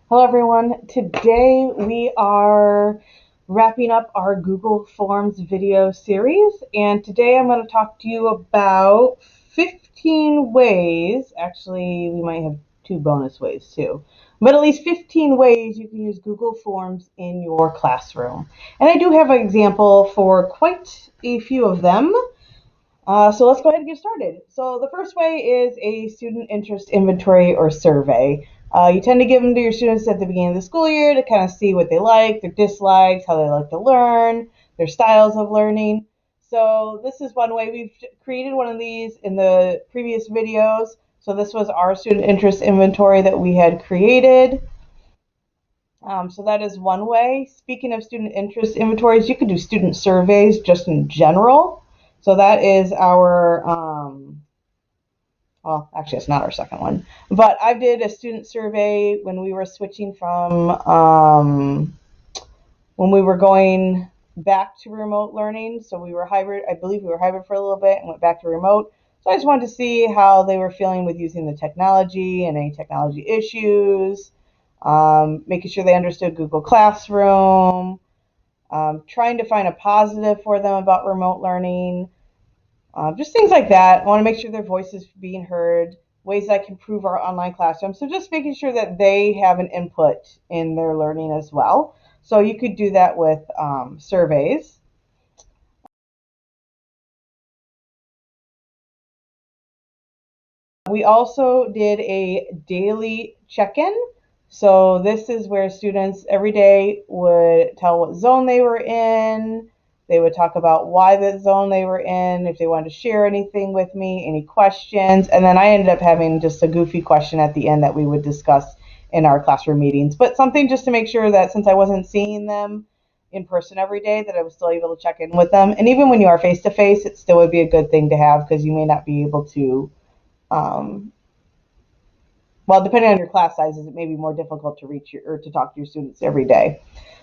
Hello everyone. Today we are wrapping up our Google Forms video series, and today I'm going to talk to you about 15 ways, actually we might have two bonus ways too, but at least 15 ways you can use Google Forms in your classroom. And I do have an example for quite a few of them. So let's go ahead and get started. So the first way is a student interest inventory or survey. You tend to give them to your students at the beginning of the school year to kind of see what they like, their dislikes, how they like to learn, their styles of learning. So this is one way. We've created one of these in the previous videos. So this was our student interest inventory that we had created. So that is one way. Speaking of student interest inventories, you could do student surveys just in general. So that is our, well, actually, it's not our second one, but I did a student survey when we were switching from, when we were going back to remote learning. So we were hybrid, I believe we were hybrid for a little bit and went back to remote. So I just wanted to see how they were feeling with using the technology and any technology issues, making sure they understood Google Classroom, trying to find a positive for them about remote learning, just things like that. I want to make sure their voice is being heard, ways that can improve our online classroom. So just making sure that they have an input in their learning as well. So you could do that with surveys. We also did a daily check-in. So this is where students every day would tell what zone they were in. They would talk about why the zone they were in, if they wanted to share anything with me, any questions. And then I ended up having just a goofy question at the end that we would discuss in our classroom meetings. But something just to make sure that since I wasn't seeing them in person every day, that I was still able to check in with them. And even when you are face to face, it still would be a good thing to have because you may not be able to um, well, depending on your class sizes, it may be more difficult to reach your, or to talk to your students every day.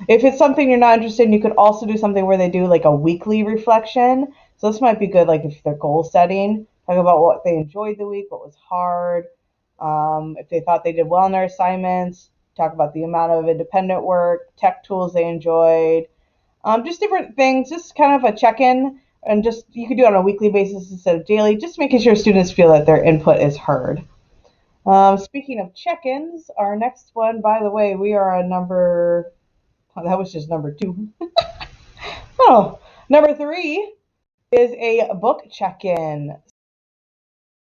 If it's something you're not interested in, you could also do something where they do like a weekly reflection. So this might be good, like if they're goal setting, talk about what they enjoyed the week, what was hard, if they thought they did well in their assignments, talk about the amount of independent work, tech tools they enjoyed, just different things, just kind of a check-in, and just you could do it on a weekly basis instead of daily, just making sure students feel that their input is heard. Speaking of check-ins, our next one, by the way, we are on number, oh, that was just number two. Oh, number three is a book check-in.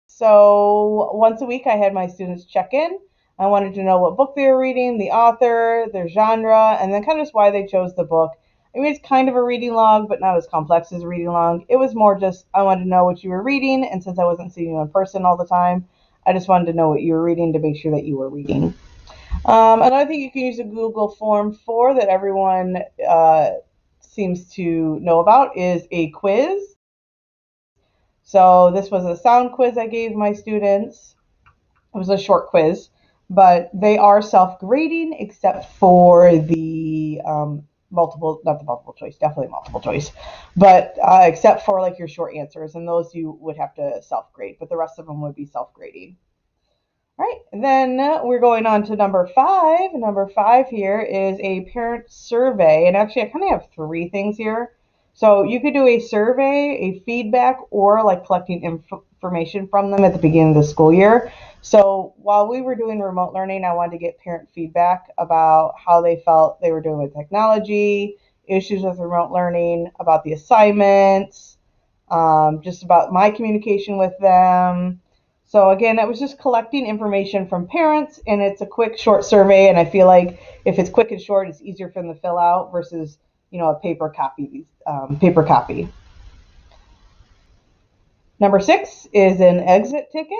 So once a week, I had my students check in. I wanted to know what book they were reading, the author, their genre, and then kind of just why they chose the book. I mean, it's kind of a reading log, but not as complex as a reading log. It was more just I wanted to know what you were reading, and since I wasn't seeing you in person all the time, I just wanted to know what you were reading to make sure that you were reading. Another thing you can use a Google form for that everyone seems to know about is a quiz. So this was a sound quiz I gave my students. It was a short quiz, but they are self-grading except for the multiple, not the multiple choice, definitely multiple choice, but except for like your short answers, and those you would have to self-grade, but the rest of them would be self-grading. All right, and then we're going on to number five. Number five here is a parent survey, and actually I kind of have three things here. So you could do a survey, a feedback, or like collecting information from them at the beginning of the school year. So while we were doing remote learning, I wanted to get parent feedback about how they felt they were doing with technology, issues with remote learning, about the assignments, just about my communication with them. So again, that was just collecting information from parents, and it's a quick, short survey. And I feel like if it's quick and short, it's easier for them to fill out versus a paper copy. Paper copy. Number six is an exit ticket.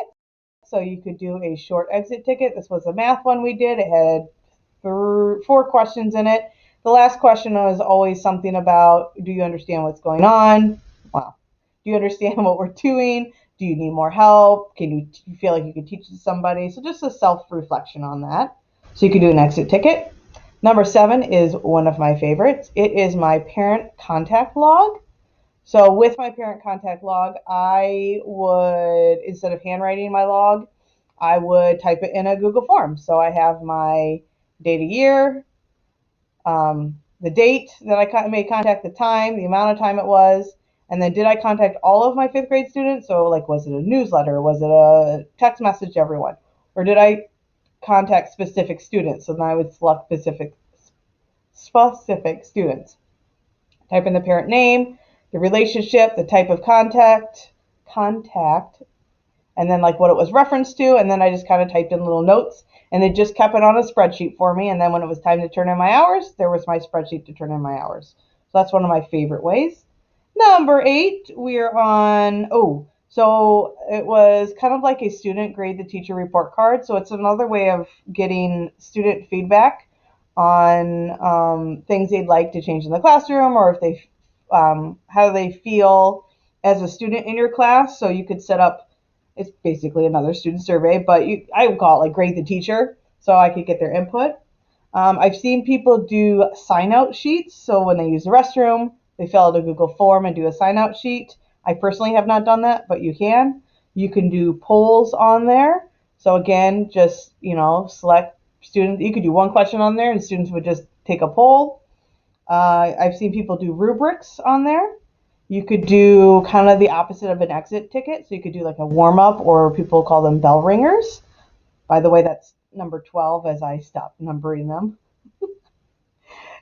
So you could do a short exit ticket. This was a math one we did. It had four questions in it. The last question was always something about, do you understand what's going on? Wow. Do you understand what we're doing? Do you need more help? Can you feel like you could teach it to somebody? So just a self-reflection on that. So you could do an exit ticket. Number seven is one of my favorites. It is my parent contact log. So with my parent contact log, I would, instead of handwriting my log, I would type it in a Google form. So I have my date of year, the date that I made contact, the time, the amount of time it was, and then did I contact all of my 5th grade students? So like, was it a newsletter? Was it a text message to everyone? Or did I contact specific students? So then I would select specific students. Type in the parent name, the relationship, the type of contact, and then like what it was referenced to, and then I just kind of typed in little notes, and it just kept it on a spreadsheet for me, and then when it was time to turn in my hours, there was my spreadsheet to turn in my hours. So that's one of my favorite ways. Number 8, we're on, so it was kind of like a student grade the teacher report card. So it's another way of getting student feedback on things they'd like to change in the classroom, or if they, how they feel as a student in your class. So you could set up, it's basically another student survey, but I would call it like grade the teacher, so I could get their input. I've seen people do sign out sheets. So when they use the restroom, they fill out a Google form and do a sign out sheet. I personally have not done that, but you can. You can do polls on there. So again, just, select students. You could do one question on there and students would just take a poll. I've seen people do rubrics on there. You could do kind of the opposite of an exit ticket. So you could do like a warm up, or people call them bell ringers. By the way, that's number 12 as I stopped numbering them.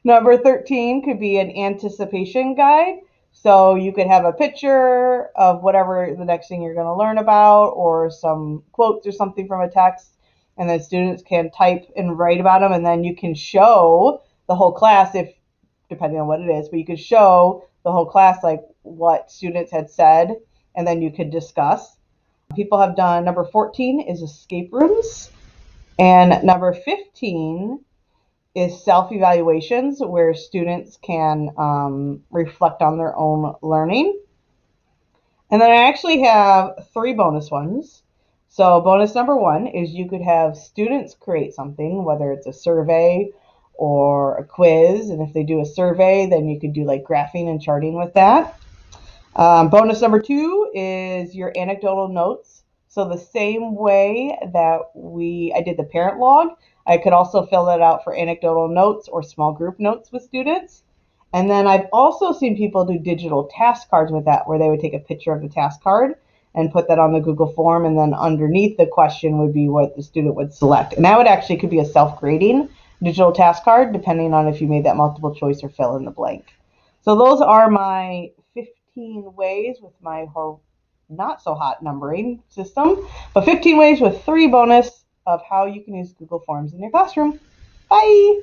Number 13 could be an anticipation guide. So you could have a picture of whatever the next thing you're going to learn about, or some quotes or something from a text, and then students can type and write about them, and then you can show the whole class, if depending on what it is, but you could show the whole class like what students had said, and then you could discuss. People have done, number 14 is escape rooms, and number 15 is self-evaluations, where students can reflect on their own learning. And then I actually have 3 bonus ones. So bonus number 1 is you could have students create something, whether it's a survey or a quiz. And if they do a survey, then you could do like graphing and charting with that. Bonus number 2 is your anecdotal notes. So the same way that I did the parent log, I could also fill that out for anecdotal notes or small group notes with students. And then I've also seen people do digital task cards with that, where they would take a picture of the task card and put that on the Google form, and then underneath the question would be what the student would select. And that would actually could be a self-grading digital task card, depending on if you made that multiple choice or fill in the blank. So those are my 15 ways with my not so hot numbering system, but 15 ways with 3 bonus of how you can use Google Forms in your classroom. Bye!